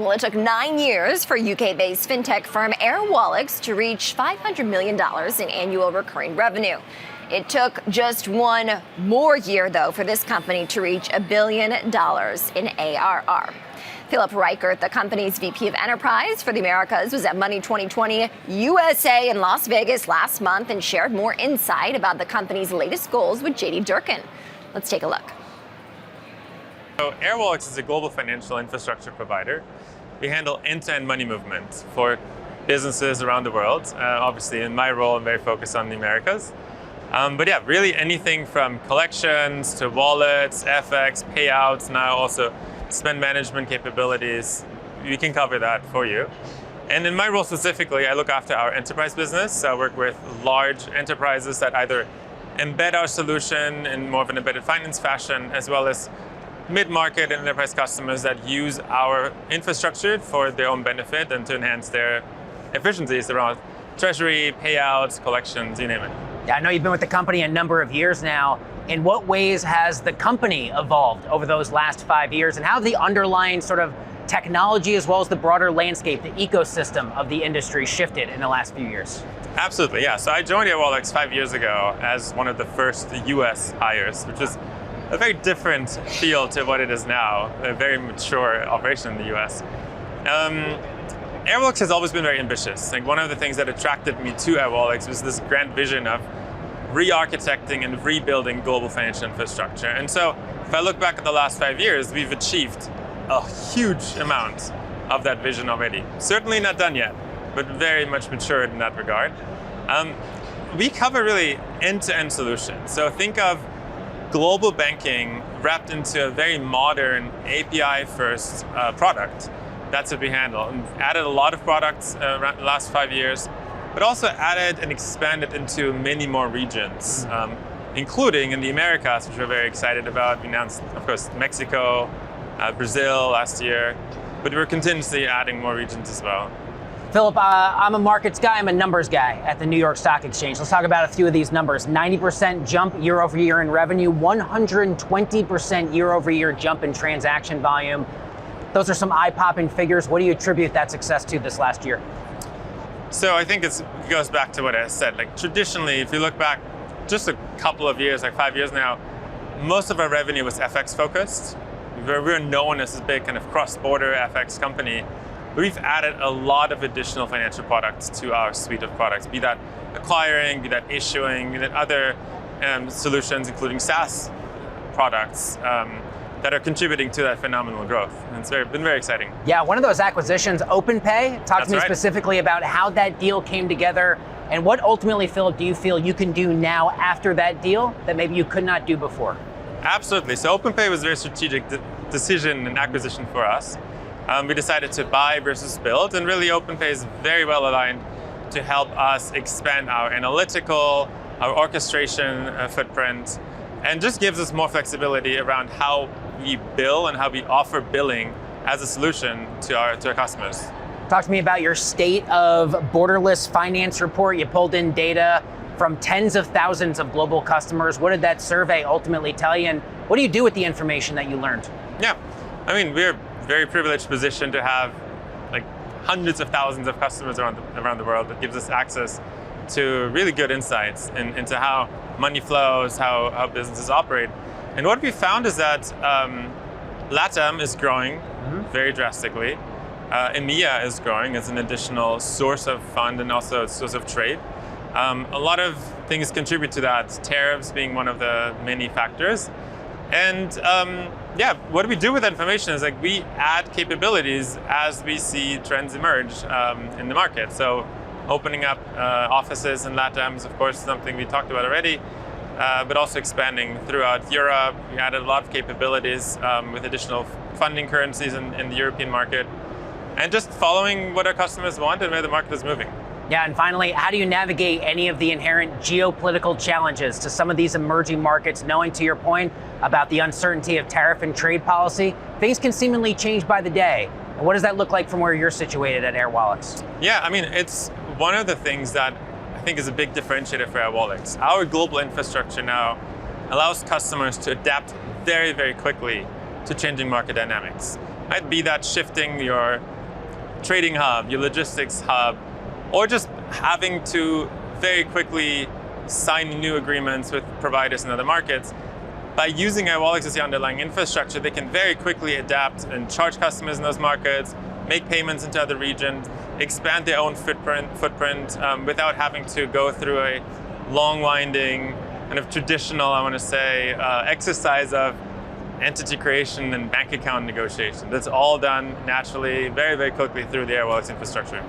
Well, it took 9 years for UK-based fintech firm Airwallex to reach $500 million in annual recurring revenue. It took just one more year, though, for this company to reach $1 billion in ARR. Philip Reichert, the company's VP of Enterprise for the Americas, was at Money 2020 USA in Las Vegas last month and shared more insight about the company's latest goals with JD Durkin. Let's take a look. So Airwallex is a global financial infrastructure provider. We handle end-to-end money movement for businesses around the world. Obviously, in my role, I'm very focused on the Americas. But yeah, really anything from collections to wallets, FX, payouts, now also spend management capabilities. We can cover that for you. And in my role specifically, I look after our enterprise business. So I work with large enterprises that either embed our solution in more of an embedded finance fashion, as well as mid-market and enterprise customers that use our infrastructure for their own benefit and to enhance their efficiencies around treasury, payouts, collections, you name it. Yeah, I know you've been with the company a number of years now. In what ways has the company evolved over those last 5 years, and how have the underlying sort of technology as well as the broader landscape, the ecosystem of the industry shifted in the last few years? Absolutely, yeah. So I joined Airwallex 5 years ago as one of the first US hires, which is a very different feel to what it is now, a very mature operation in the US. Airwallex has always been very ambitious. Like, one of the things that attracted me to Airwallex was this grand vision of re-architecting and rebuilding global financial infrastructure. And so if I look back at the last 5 years, we've achieved a huge amount of that vision already. Certainly not done yet, but very much matured in that regard. We cover really end-to-end solutions. So think of global banking wrapped into a very modern API-first product. That's what we handle. And added a lot of products around the last 5 years, but also added and expanded into many more regions, including in the Americas, which we're very excited about. We announced, of course, Mexico, Brazil last year, but we're continuously adding more regions as well. Philip, I'm a markets guy, I'm a numbers guy at the New York Stock Exchange. Let's talk about a few of these numbers. 90% jump year over year in revenue, 120% year over year jump in transaction volume. Those are some eye-popping figures. What do you attribute that success to this last year? So I think it goes back to what I said. Like, traditionally, if you look back just a couple of years, like 5 years now, most of our revenue was FX focused. We're known as this big kind of cross-border FX company. We've added a lot of additional financial products to our suite of products, be that acquiring, be that issuing, be that other solutions, including SaaS products that are contributing to that phenomenal growth. And it's been very exciting. Yeah, one of those acquisitions, OpenPay. Talk to me specifically about how that deal came together, and what ultimately, Philip, do you feel you can do now after that deal that maybe you could not do before? Absolutely. So OpenPay was a very strategic decision and acquisition for us. We decided to buy versus build, and really OpenPay is very well aligned to help us expand our analytical, our orchestration footprint, and just gives us more flexibility around how we bill and how we offer billing as a solution to our customers. Talk to me about your state of borderless finance report. You pulled in data from tens of thousands of global customers. What did that survey ultimately tell you, and what do you do with the information that you learned? Yeah, I mean, we're very privileged position to have like hundreds of thousands of customers around the world. That gives us access to really good insights into how money flows, how businesses operate. And what we found is that LATAM is growing very drastically. EMEA is growing as an additional source of fund and also a source of trade. A lot of things contribute to that, tariffs being one of the many factors. And yeah, what we do with that information is like we add capabilities as we see trends emerge in the market. So opening up offices in LATAM is, of course, something we talked about already, but also expanding throughout Europe. We added a lot of capabilities with additional funding currencies in the European market, and just following what our customers want and where the market is moving. Yeah, and finally, how do you navigate any of the inherent geopolitical challenges to some of these emerging markets, knowing, to your point, about the uncertainty of tariff and trade policy? Things can seemingly change by the day. And what does that look like from where you're situated at Airwallex? Yeah, I mean, it's one of the things that I think is a big differentiator for Airwallex. Our global infrastructure now allows customers to adapt very, very quickly to changing market dynamics. Might be that shifting your trading hub, your logistics hub, or just having to very quickly sign new agreements with providers in other markets. By using Airwallex as the underlying infrastructure, they can very quickly adapt and charge customers in those markets, make payments into other regions, expand their own footprint without having to go through a long, winding, kind of traditional, I want to say, exercise of entity creation and bank account negotiation. That's all done naturally, very, very quickly through the Airwallex infrastructure.